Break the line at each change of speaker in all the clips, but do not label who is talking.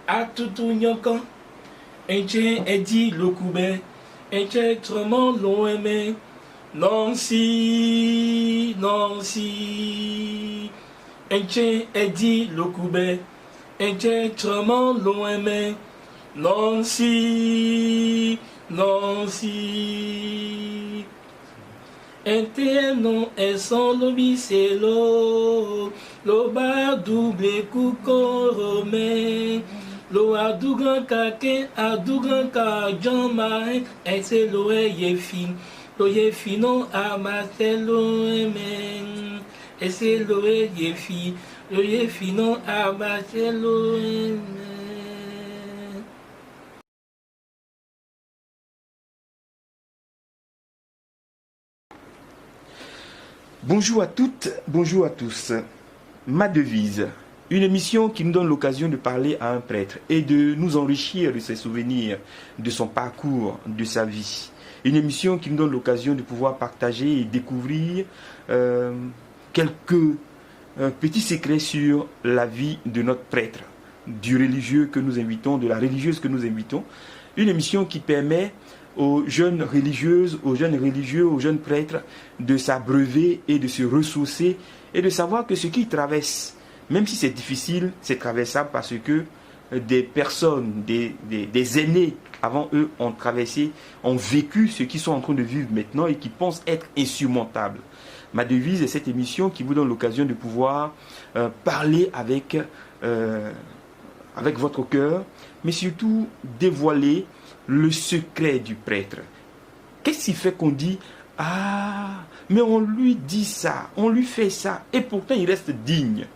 Atutunyokan, enche edi lokube, enche tremont loeme, Nancy, Nancy, enche edi lokube, enche tremont loeme, Nancy, Nancy. Interno et sans lobiselo, loba double coucorome, lo adougan kake, adougan ka jama, et c'est lo yefi, lo yefi non amatelo emen, et c'est lo yefi non amatelo emen.
Bonjour à toutes, bonjour à tous. Ma devise, une émission qui nous donne l'occasion de parler à un prêtre et de nous enrichir de ses souvenirs, de son parcours, de sa vie. Une émission qui nous donne l'occasion de pouvoir partager et découvrir quelques petits secrets sur la vie de notre prêtre, du religieux que nous invitons, de la religieuse que nous invitons. Une émission qui permet aux jeunes religieuses, aux jeunes religieux, aux jeunes prêtres de s'abreuver et de se ressourcer et de savoir que ce qu'ils traversent, même si c'est difficile, c'est traversable parce que des personnes, des aînés avant eux ont traversé, ont vécu ce qu'ils sont en train de vivre maintenant et qui pensent être insurmontables. Ma devise est cette émission qui vous donne l'occasion de pouvoir parler avec votre cœur, mais surtout dévoiler le secret du prêtre. Qu'est-ce qui fait qu'on dit « Ah, mais on lui dit ça, on lui fait ça, et pourtant il reste digne ».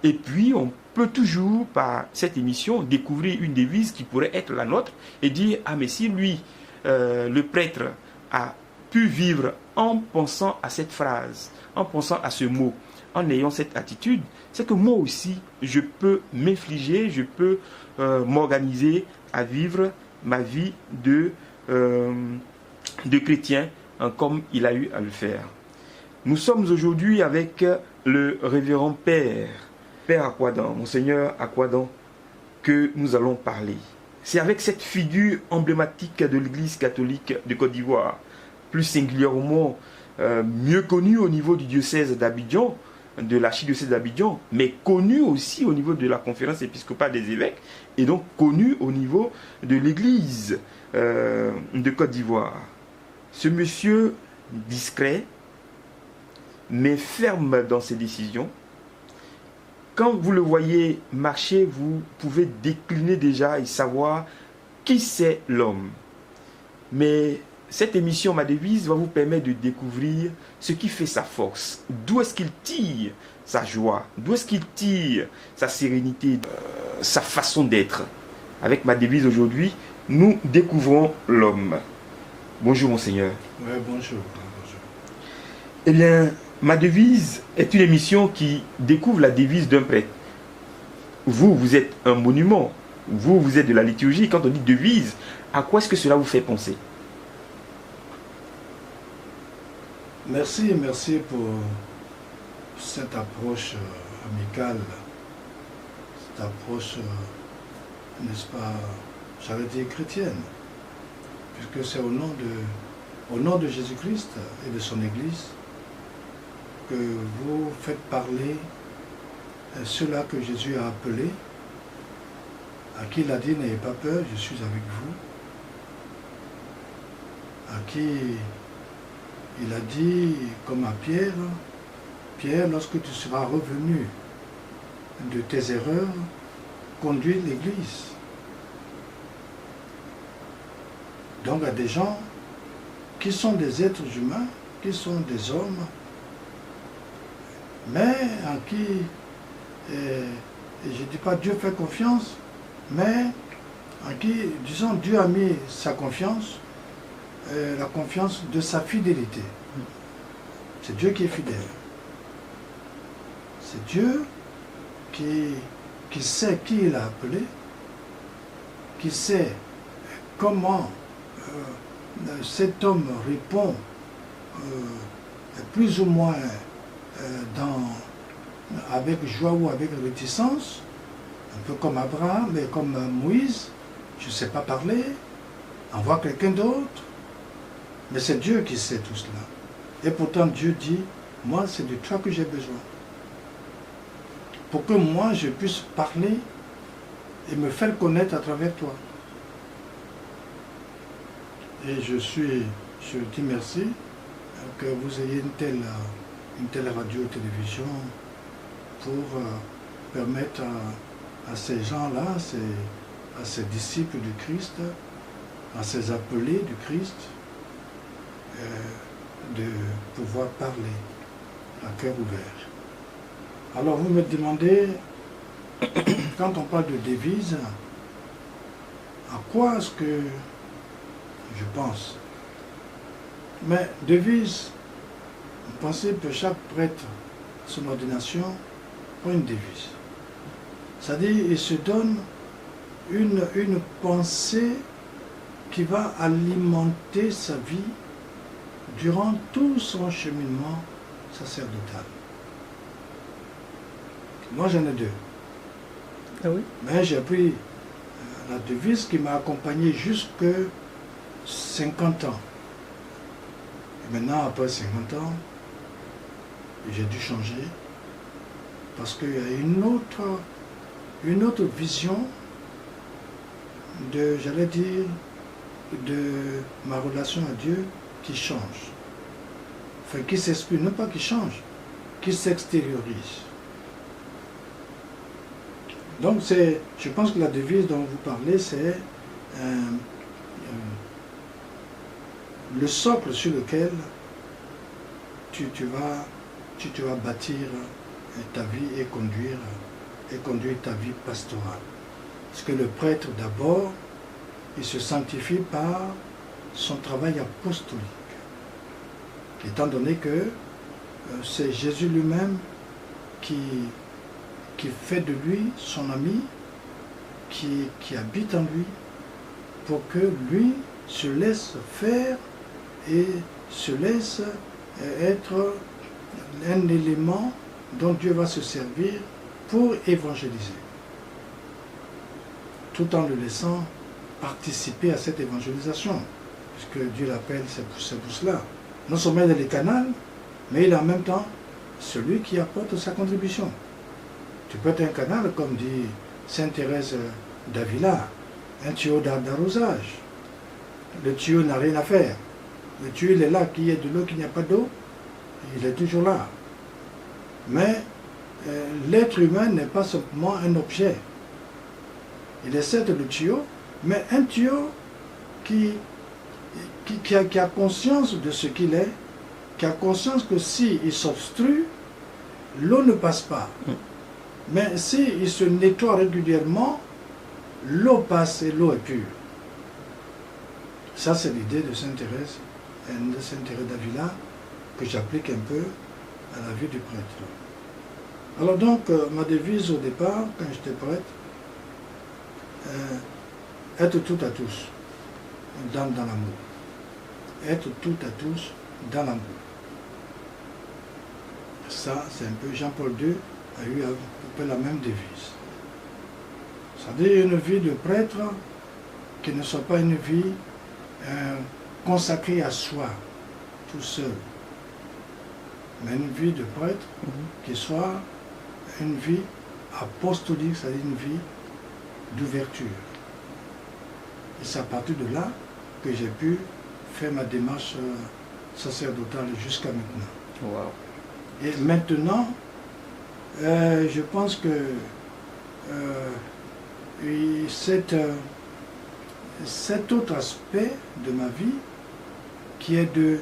Et puis on peut toujours, par cette émission, découvrir une devise qui pourrait être la nôtre et dire « Ah, mais si lui, le prêtre, a pu vivre en pensant à cette phrase, en pensant à ce mot, en ayant cette attitude, c'est que moi aussi, je peux m'infliger, je peux m'organiser à vivre ma vie de chrétien comme il a eu à le faire. Nous sommes aujourd'hui avec le révérend Père Akwadan, Monseigneur Akwadan, que nous allons parler. C'est avec cette figure emblématique de l'Église catholique de Côte d'Ivoire, plus singulièrement mieux connue au niveau du diocèse d'Abidjan, de l'archidiocèse d'Abidjan, mais connu aussi au niveau de la conférence épiscopale des évêques, et donc connu au niveau de l'église de Côte d'Ivoire. Ce monsieur discret, mais ferme dans ses décisions. Quand vous le voyez marcher, vous pouvez décliner déjà et savoir qui c'est l'homme. Mais cette émission, ma devise, va vous permettre de découvrir ce qui fait sa force. D'où est-ce qu'il tire sa joie? D'où est-ce qu'il tire sa sérénité, sa façon d'être? Avec ma devise aujourd'hui, nous découvrons l'homme. Bonjour, Monseigneur.
Oui, bonjour.
Eh bien, ma devise est une émission qui découvre la devise d'un prêtre. Vous, vous êtes un monument. Vous êtes de la liturgie. Quand on dit devise, à quoi est-ce que cela vous fait penser?
Merci pour cette approche amicale, cette approche, n'est-ce pas, j'allais dire chrétienne, puisque c'est au nom de Jésus-Christ et de son Église que vous faites parler ceux-là que Jésus a appelés, à qui il a dit « N'ayez pas peur, je suis avec vous », à qui il a dit, comme à Pierre, « Pierre, lorsque tu seras revenu de tes erreurs, conduis l'Église. » Donc à des gens qui sont des êtres humains, qui sont des hommes, mais en qui, et je ne dis pas Dieu fait confiance, mais en qui, disons, Dieu a mis sa confiance, la confiance de sa fidélité. C'est Dieu qui est fidèle. C'est Dieu qui sait qui il a appelé, qui sait comment cet homme répond plus ou moins avec joie ou avec réticence, Un peu comme Abraham, mais comme Moïse, je ne sais pas parler, envoie quelqu'un d'autre. Mais c'est Dieu qui sait tout cela. Et pourtant Dieu dit, moi c'est de toi que j'ai besoin. Pour que moi je puisse parler et me faire connaître à travers toi. Et je dis merci que vous ayez une telle radio-télévision pour permettre à ces gens-là, à ces disciples du Christ, à ces appelés du Christ, de pouvoir parler à cœur ouvert. Alors vous me demandez, quand on parle de devise, à quoi est-ce que je pense? Mais devise, vous pensez que chaque prêtre, son ordination, prend une devise. C'est-à-dire, il se donne une pensée qui va alimenter sa vie durant tout son cheminement sacerdotal. Moi, j'en ai deux.
Ah oui?
Mais j'ai pris la devise qui m'a accompagné jusque 50 ans. Et maintenant, après 50 ans, j'ai dû changer parce qu'il y a une autre vision de, j'allais dire, de ma relation à Dieu qui change. Enfin, qui s'exprime, non pas qui change, qui s'extériorise. Donc, je pense que la devise dont vous parlez, c'est le socle sur lequel tu vas bâtir ta vie et conduire ta vie pastorale. Parce que le prêtre, d'abord, il se sanctifie par son travail apostolique. Étant donné que c'est Jésus lui-même qui fait de lui son ami, qui habite en lui, pour que lui se laisse faire et se laisse être un élément dont Dieu va se servir pour évangéliser, tout en le laissant participer à cette évangélisation, puisque Dieu l'appelle, c'est pour cela. Non seulement il est le canal, mais il est en même temps celui qui apporte sa contribution. Tu peux être un canal, comme dit Sainte Thérèse d'Avila, un tuyau d'arrosage. Le tuyau n'a rien à faire. Le tuyau, il est là, qu'il y ait de l'eau, qu'il n'y a pas d'eau, il est toujours là. Mais l'être humain n'est pas simplement un objet. Il est certes le tuyau, mais un tuyau qui a conscience de ce qu'il est, qui a conscience que s'il s'obstrue, l'eau ne passe pas. Mais s'il se nettoie régulièrement, l'eau passe et l'eau est pure. Ça, c'est l'idée de Sainte Thérèse, de Sainte Thérèse d'Avila, que j'applique un peu à la vie du prêtre. Alors donc, ma devise au départ, quand j'étais prêtre, être tout à tous dans l'amour. Être tout à tous dans l'amour. Ça, c'est un peu, Jean-Paul II a eu un peu la même devise. C'est-à-dire une vie de prêtre qui ne soit pas une vie consacrée à soi, tout seul, mais une vie de prêtre qui soit une vie apostolique, c'est-à-dire une vie d'ouverture. Et c'est à partir de là que j'ai pu faire ma démarche sacerdotale jusqu'à maintenant.
Wow.
Et maintenant, je pense que cet autre aspect de ma vie, qui est de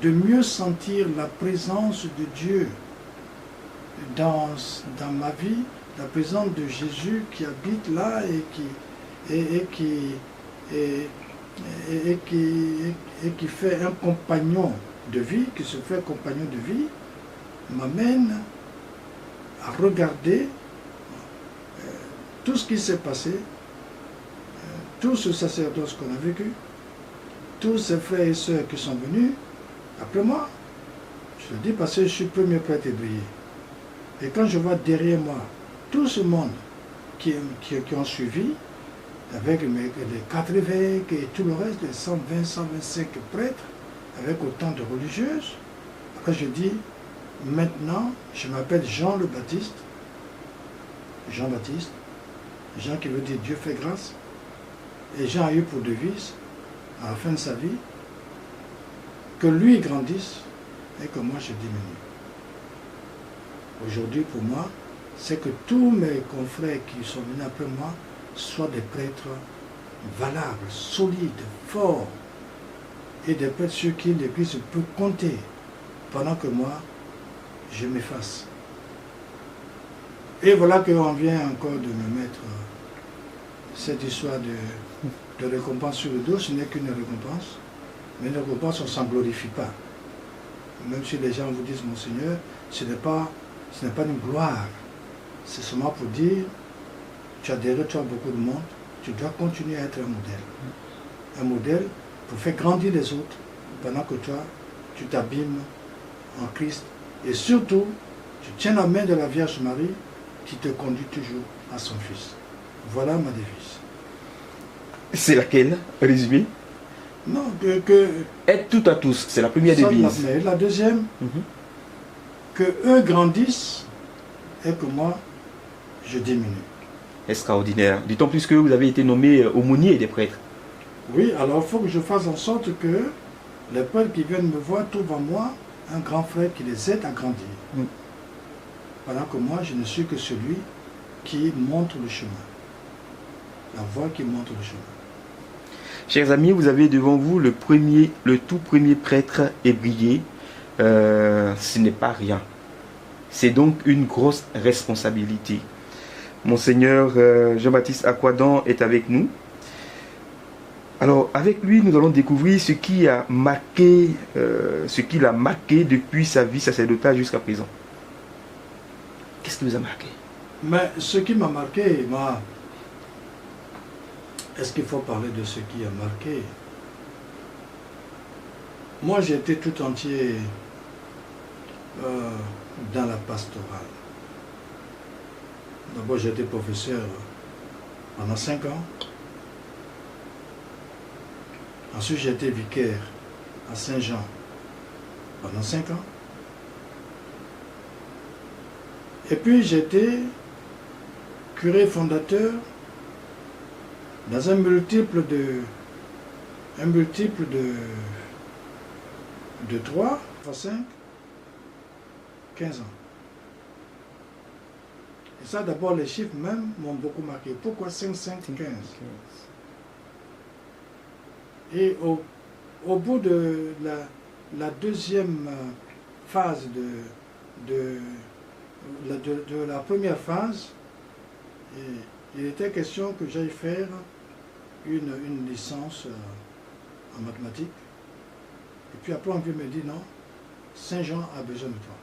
mieux sentir la présence de Dieu dans ma vie, la présence de Jésus qui habite là et qui fait un compagnon de vie, qui se fait compagnon de vie, m'amène à regarder tout ce qui s'est passé, tout ce sacerdoce qu'on a vécu, tous ces frères et sœurs qui sont venus après moi. Je le dis parce que je suis premier prêtre éveillé. Et quand je vois derrière moi tout ce monde qui ont suivi, avec les 4 évêques et tout le reste, les 120, 125 prêtres, avec autant de religieuses. Après je dis, maintenant, je m'appelle Jean le Baptiste, Jean-Baptiste, Jean qui veut dire Dieu fait grâce, et Jean a eu pour devise, à la fin de sa vie, que lui grandisse et que moi je diminue. Aujourd'hui, pour moi, c'est que tous mes confrères qui sont venus après moi soient des prêtres valables, solides, forts, et des prêtres sur qui l'Église peut compter, pendant que moi, je m'efface. Et voilà qu'on vient encore de me mettre cette histoire de récompense sur le dos. Ce n'est qu'une récompense, mais une récompense, on ne s'en glorifie pas. Même si les gens vous disent, mon Seigneur, ce n'est pas une gloire. C'est seulement pour dire, tu as derrière toi beaucoup de monde, tu dois continuer à être un modèle. Un modèle pour faire grandir les autres, pendant que toi, tu t'abîmes en Christ. Et surtout, tu tiens la main de la Vierge Marie qui te conduit toujours à son Fils. Voilà ma devise.
C'est laquelle, résumé?
Non,
Être tout à tous, c'est la première devise.
La deuxième, que eux grandissent et que moi, je diminue.
Extraordinaire. D'autant plus que vous avez été nommé aumônier des prêtres.
Oui, alors il faut que je fasse en sorte que les prêtres qui viennent me voir trouvent en moi un grand frère qui les aide à grandir. Pendant que moi, je ne suis que celui qui montre le chemin. La voie qui montre le chemin.
Chers amis, vous avez devant vous le tout premier prêtre ébrié. Ce n'est pas rien. C'est donc une grosse responsabilité. Monseigneur Jean-Baptiste Akwadan est avec nous. Alors, avec lui, nous allons découvrir ce qui l'a marqué depuis sa vie sacerdotale jusqu'à présent. Qu'est-ce qui vous a marqué?
Mais ce qui m'a marqué, moi, est-ce qu'il faut parler de ce qui a marqué? Moi, j'ai été tout entier dans la pastorale. D'abord, j'ai été professeur pendant 5 ans. Ensuite, j'ai été vicaire à Saint-Jean pendant 5 ans. Et puis, j'ai été curé fondateur dans un multiple de 3 à 5, 15 ans. Et ça, d'abord, les chiffres même m'ont beaucoup marqué. Pourquoi 5, 5, 15? Et au bout de la deuxième phase de la première phase, il était question que j'aille faire une licence en mathématiques. Et puis après, on vient me dire non, Saint-Jean a besoin de toi.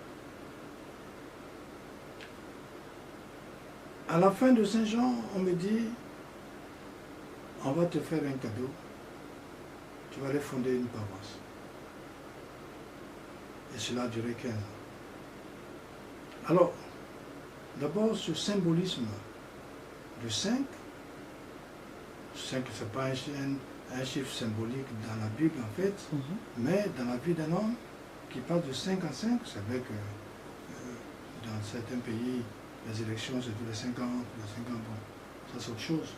À la fin de Saint-Jean, on me dit, on va te faire un cadeau. Tu vas aller fonder une paroisse. Et cela a duré 15 ans. Alors, d'abord, ce symbolisme de 5, 5 ce n'est pas un chiffre symbolique dans la Bible en fait, mais dans la vie d'un homme qui passe de 5 à 5, vous savez que dans certains pays, les élections c'est tous les 5 ans, bon, ça c'est autre chose.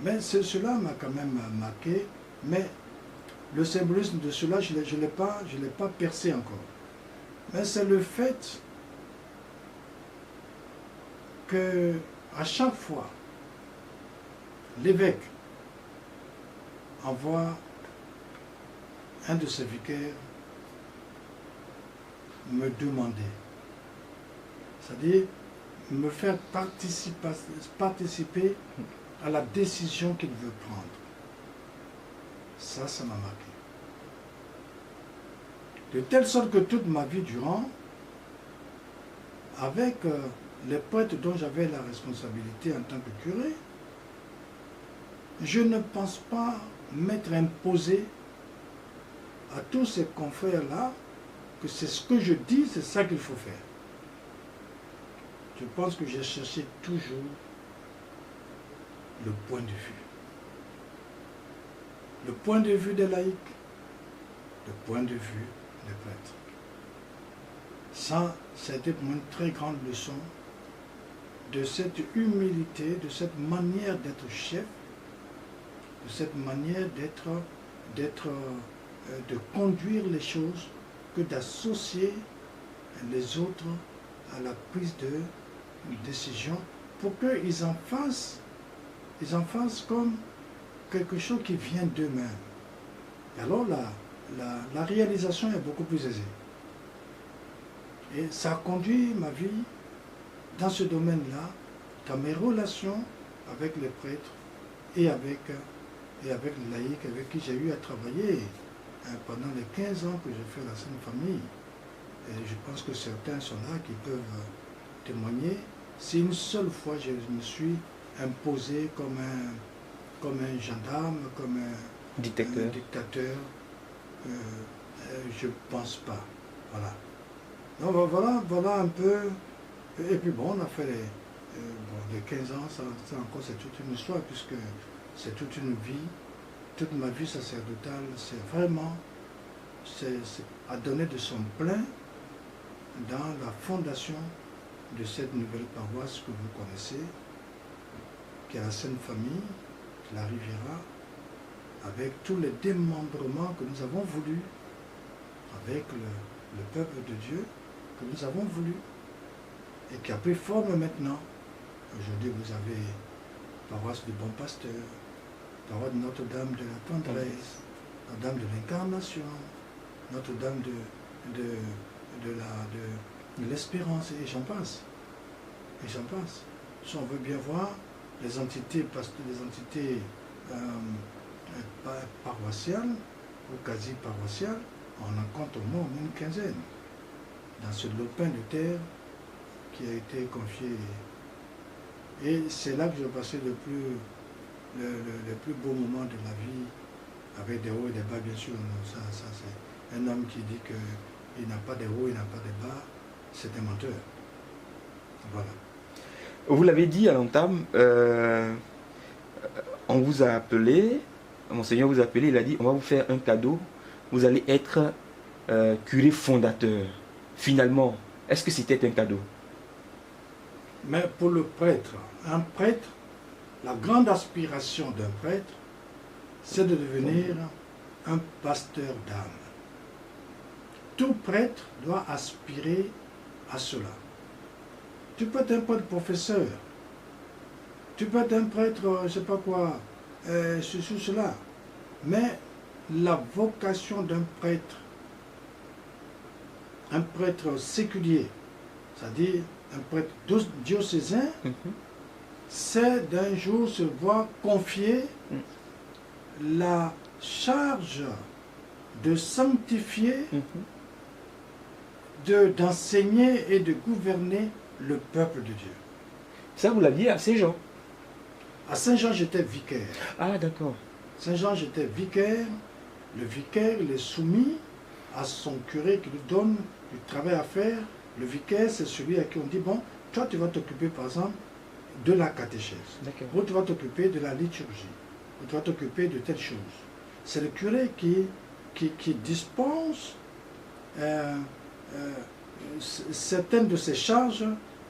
Mais cela m'a quand même marqué, mais le symbolisme de cela, je ne l'ai pas percé encore. Mais c'est le fait que à chaque fois, l'évêque envoie un de ses vicaires me demander, c'est-à-dire me faire participer à la décision qu'il veut prendre. Ça m'a marqué. De telle sorte que toute ma vie durant, avec les prêtres dont j'avais la responsabilité en tant que curé, je ne pense pas m'être imposé à tous ces confrères-là que c'est ce que je dis, c'est ça qu'il faut faire. Je pense que j'ai cherché toujours le point de vue. Le point de vue des laïcs, le point de vue des prêtres. Ça a été pour moi une très grande leçon de cette humilité, de cette manière d'être chef, de cette manière de conduire les choses, que d'associer les autres à la prise de décision pour qu'ils en fassent comme quelque chose qui vient d'eux-mêmes. Et alors la réalisation est beaucoup plus aisée. Et ça a conduit ma vie dans ce domaine-là, dans mes relations avec les prêtres et avec les laïcs avec qui j'ai eu à travailler pendant les 15 ans que j'ai fait la Sainte Famille. Et je pense que certains sont là qui peuvent témoigner. C'est une seule fois je me suis imposé comme un gendarme, comme un dictateur. Je ne pense pas. Voilà. Donc voilà un peu. Et puis bon, on a fait les 15 ans, ça encore c'est toute une histoire, puisque c'est toute une vie, toute ma vie sacerdotale, c'est vraiment à donner de son plein dans la fondation de cette nouvelle paroisse que vous connaissez, qui est la Sainte Famille, la Riviera, avec tous les démembrements que nous avons voulu, avec le peuple de Dieu que nous avons voulu, et qui a pris forme maintenant. Aujourd'hui, vous avez paroisse du Bon Pasteur, paroisse de Notre-Dame de la Tendresse, Notre-Dame de l'Incarnation, Notre-Dame de l'Espérance, et j'en passe. Et j'en passe. Si on veut bien voir les entités paroissiales ou quasi paroissiales, on en compte au moins une quinzaine dans ce lopin de terre qui a été confié. Et c'est là que j'ai passé le plus beau moment de la vie, avec des hauts et des bas, bien sûr. Ça c'est un homme qui dit qu'il n'a pas de hauts, il n'a pas de bas, c'est un menteur. Voilà.
Vous l'avez dit à l'entame, on vous a appelé, Monseigneur vous a appelé, il a dit on va vous faire un cadeau, vous allez être curé fondateur. Finalement, est-ce que c'était un cadeau?
Mais pour le prêtre, un prêtre, la grande aspiration d'un prêtre, c'est de devenir un pasteur d'âme. Tout prêtre doit aspirer à cela. Tu peux être un prêtre professeur, tu peux être un prêtre, je ne sais pas quoi, sur cela, mais la vocation d'un prêtre séculier, c'est-à-dire un prêtre diocésain, c'est d'un jour se voir confier la charge de sanctifier, d'enseigner et de gouverner le peuple de Dieu.
Ça, vous l'aviez à Saint-Jean?
À Saint-Jean, j'étais vicaire.
Ah, d'accord.
Saint-Jean, j'étais vicaire. Le vicaire, il est soumis à son curé qui lui donne du travail à faire. Le vicaire, c'est celui à qui on dit, bon, toi, tu vas t'occuper, par exemple, de la catéchèse. Ou tu vas t'occuper de la liturgie. Ou tu vas t'occuper de telle chose. C'est le curé qui dispense certaines de ses charges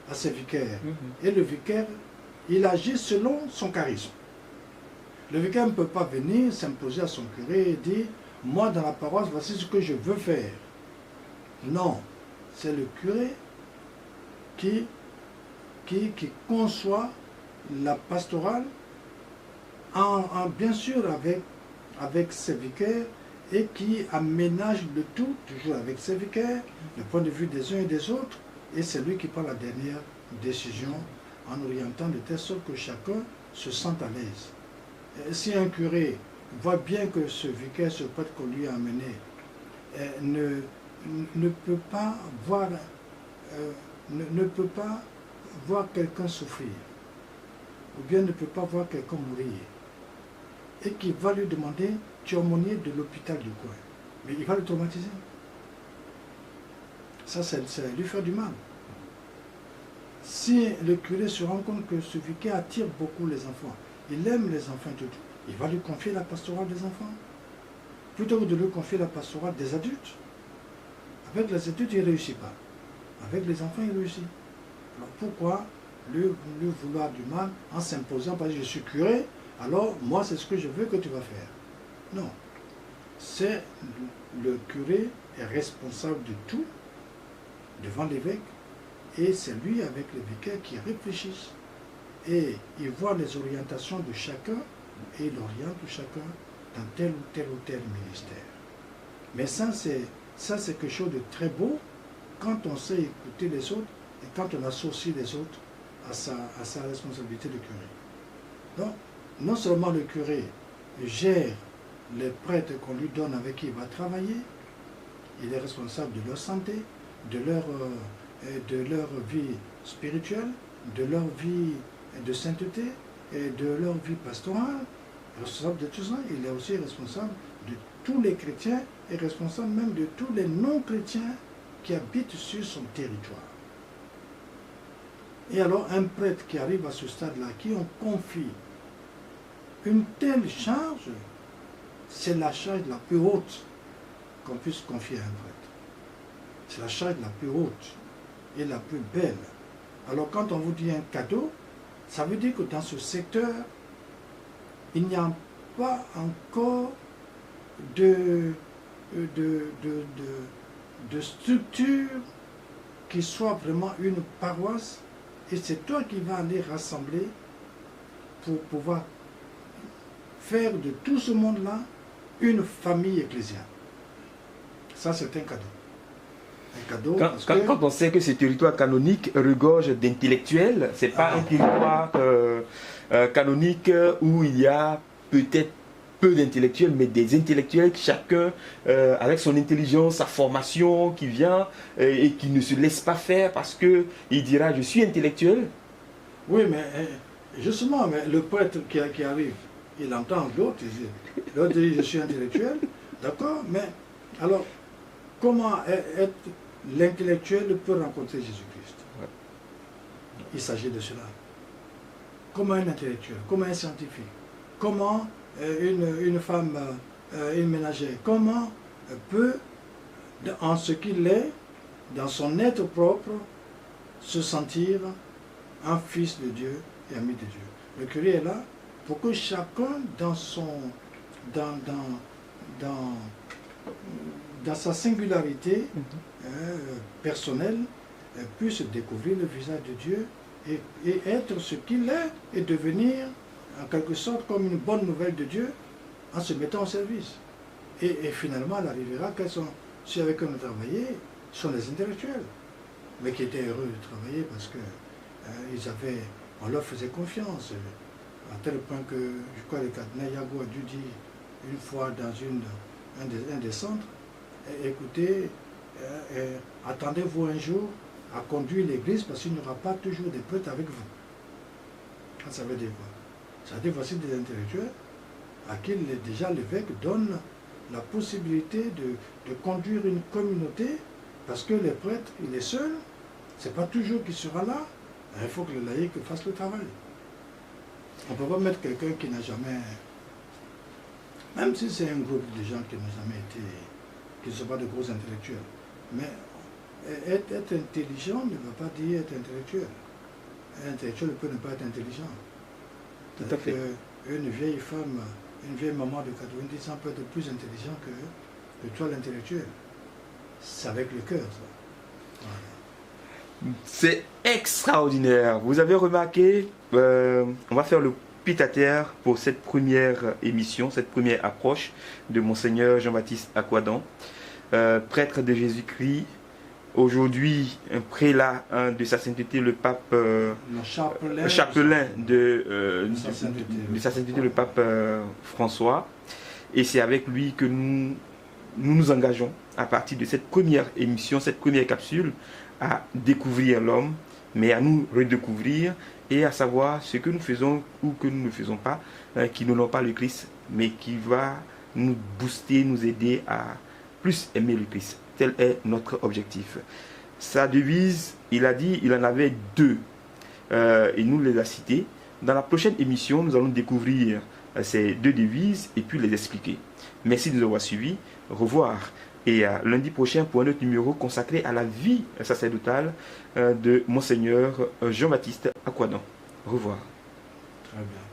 à ses vicaires. Et le vicaire, il agit selon son charisme. Le vicaire ne peut pas venir s'imposer à son curé et dire, moi, dans la paroisse, voici ce que je veux faire. Non. C'est le curé qui conçoit la pastorale, bien sûr avec ses vicaires, et qui aménage le tout, toujours avec ses vicaires, le point de vue des uns et des autres, et c'est lui qui prend la dernière décision en orientant de telle sorte que chacun se sente à l'aise. Si un curé voit bien que ce vicaire, ce prêtre qu'on lui a amené, ne peut pas voir quelqu'un souffrir, ou bien ne peut pas voir quelqu'un mourir, et qui va lui demander, tu es aumônier de l'hôpital du coin, mais il va le traumatiser. Ça, c'est lui faire du mal. Si le curé se rend compte que ce vicaire attire beaucoup les enfants, il aime les enfants et tout. Il va lui confier la pastorale des enfants. Plutôt que de lui confier la pastorale des adultes. Avec les adultes, il ne réussit pas. Avec les enfants, il réussit. Alors pourquoi lui vouloir du mal en s'imposant parce que je suis curé, alors moi c'est ce que je veux que tu vas faire. Non. C'est le curé est responsable de tout devant l'évêque et c'est lui avec les vicaires qui réfléchissent. Et il voit les orientations de chacun et il oriente chacun dans tel ou tel ministère. Mais ça c'est quelque chose de très beau quand on sait écouter les autres et quand on associe les autres à sa responsabilité de curé. Donc, non seulement le curé gère les prêtres qu'on lui donne avec qui il va travailler, il est responsable de leur santé, de leur vie spirituelle, de leur vie de sainteté et de leur vie pastorale. Responsable de tout ça, il est aussi responsable de tous les chrétiens et responsable même de tous les non-chrétiens qui habitent sur son territoire. Et alors un prêtre qui arrive à ce stade-là, qui on confie une telle charge, c'est la charge la plus haute qu'on puisse confier à un prêtre. C'est la charge la plus haute et la plus belle. Alors quand on vous dit un cadeau, ça veut dire que dans ce secteur, il n'y a pas encore de structure qui soit vraiment une paroisse. Et c'est toi qui vas aller rassembler pour pouvoir faire de tout ce monde-là une famille ecclésiale. Ça, c'est un cadeau. Un cadeau
quand on sait que ce territoire canonique regorge d'intellectuels, c'est pas un territoire canonique où il y a peut-être peu d'intellectuels, mais des intellectuels, chacun avec son intelligence, sa formation, qui vient et qui ne se laisse pas faire parce qu'il dira je suis intellectuel.
Oui, mais justement, mais le prêtre qui arrive, il entend l'autre, l'autre dit je suis intellectuel, d'accord, mais alors comment l'intellectuel peut rencontrer Jésus-Christ? Ouais. Il s'agit de cela. Comment un intellectuel, comment un scientifique, comment une femme, une ménagère, comment peut, en ce qu'il est, dans son être propre, se sentir un fils de Dieu et ami de Dieu. Le curé est là pour que chacun dans sa singularité personnelle puisse découvrir le visage de Dieu et être ce qu'il est et devenir en quelque sorte comme une bonne nouvelle de Dieu en se mettant au service. Et finalement, elle arrivera qu'elles sont, ceux avec qui on a travaillé, sont les intellectuels, mais qui étaient heureux de travailler parce que on leur faisait confiance, à tel point que, je crois, le cardinal Yago a dû dire une fois dans un des centres, écoutez, attendez-vous un jour à conduire l'église parce qu'il n'y aura pas toujours des prêtres avec vous. Ça veut dire quoi? Ça veut dire voici des intellectuels à qui déjà l'évêque donne la possibilité de conduire une communauté parce que les prêtres, il est seul, c'est pas toujours qu'il sera là, il faut que le laïc fasse le travail. On ne peut pas mettre quelqu'un qui n'a jamais, même si c'est un groupe de gens qui n'ont jamais été, qui ne sont pas de gros intellectuels, mais être intelligent ne veut pas dire être intellectuel. Un intellectuel peut ne pas être intelligent.
Tout à fait.
Une vieille femme, une vieille maman de 90 ans peut être plus intelligent que toi l'intellectuel. C'est avec le cœur, ça. Voilà.
C'est extraordinaire. Vous avez remarqué, on va faire le pied à terre pour cette première émission, cette première approche de Monseigneur Jean-Baptiste Akouadan, prêtre de Jésus-Christ. Aujourd'hui, un prélat de sa sainteté, le pape, chapelain de sa sainteté, le pape François. Et c'est avec lui que nous engageons, à partir de cette première émission, cette première capsule, à découvrir l'homme, mais à nous redécouvrir et à savoir ce que nous faisons ou que nous ne faisons pas, qui n'honorent pas le Christ, mais qui va nous booster, nous aider à plus aimer le Christ. Tel est notre objectif. Sa devise, il a dit, il en avait deux. Il nous les a cités. Dans la prochaine émission, nous allons découvrir ces deux devises et puis les expliquer. Merci de nous avoir suivis. Au revoir. Et lundi prochain pour un autre numéro consacré à la vie sacerdotale de Monseigneur Jean-Baptiste Aquadan. Au revoir.
Très bien.